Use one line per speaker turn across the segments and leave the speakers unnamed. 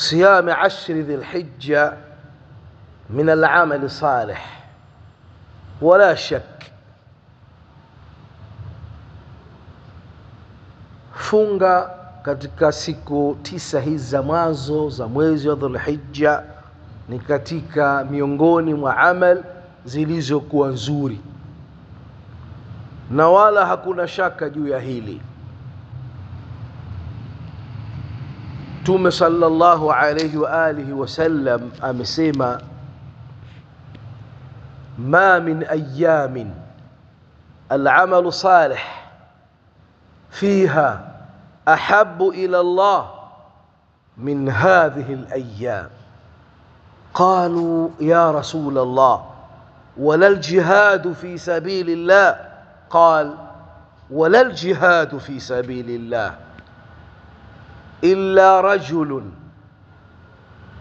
صيام 10 ذي الحجة من العمل الصالح ولا شك. Funga katika siku 9 hizi za mwanzo za mwezi wa Dhulhijja ni katika miongoni mwa amal zilizokuwa nzuri, na wala hakuna shaka juu ya hili. Mtume sallallahu alayhi wa alihi wasallam amesema, ma min ayamin al'amalu salih fiha ahabbu ila Allah min hadhihi al-ayyam. قالوا يا رسول الله ولا الجهاد في سبيل الله؟ قال ولا الجهاد في سبيل الله إلا رجل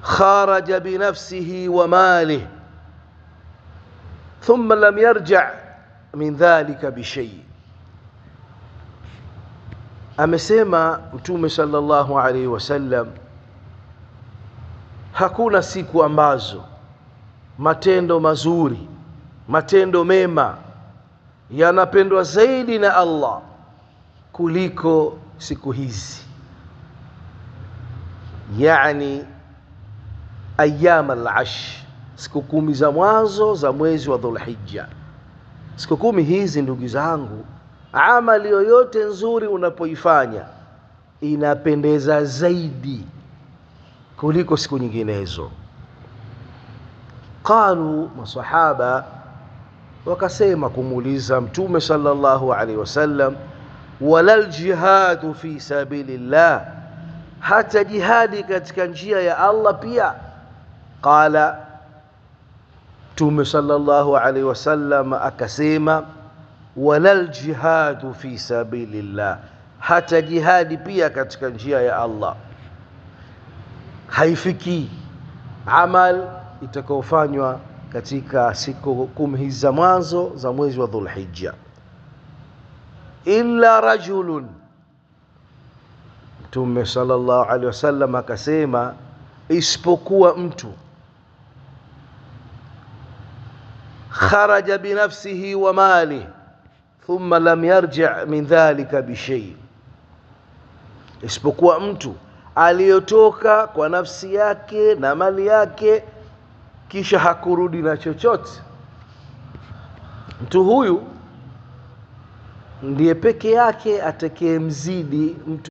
خرج بنفسه وماله ثم لم يرجع من ذلك بشيء. Amesema Mtume sallallahu alaihi wasallam, hakuna siku ambazo matendo mazuri, matendo mema yanapendwa zaidi na Allah kuliko siku hizi, yani ayyam al-ashr, siku 10 za mwanzo za mwezi wa Dhulhijja. Siku 10 hizi ndugu zangu, amali yoyote nzuri unapoifanya inapendeza zaidi kuliko siku nyinginezo. Qalu, masahaba wakasema kumuuliza Mtume sallallahu alaihi wasallam, walal jihadu fi sabilillah, hata jihadi katika njia ya Allah pia? Qala, Mtume sallallahu alaihi wasallam akasema, walal jihadu fi sabilillah, hata jihadi pia katika njia ya Allah. Haifiki amal itakayofanywa katika siku 10 hizi za mwanzo za mwezi wa Dhulhijja, illa rajulun, Mtume sallallahu alaihi wasallam akasema, isipokuwa mtu, kharaja binafsihi wa mali thumma lam yarji' min dhalika bishay, isipokuwa mtu aliyotoka kwa nafsi yake na mali yake kisha hakurudi na chochote. Mtu huyu ndiye peke yake atakayemzidi mtu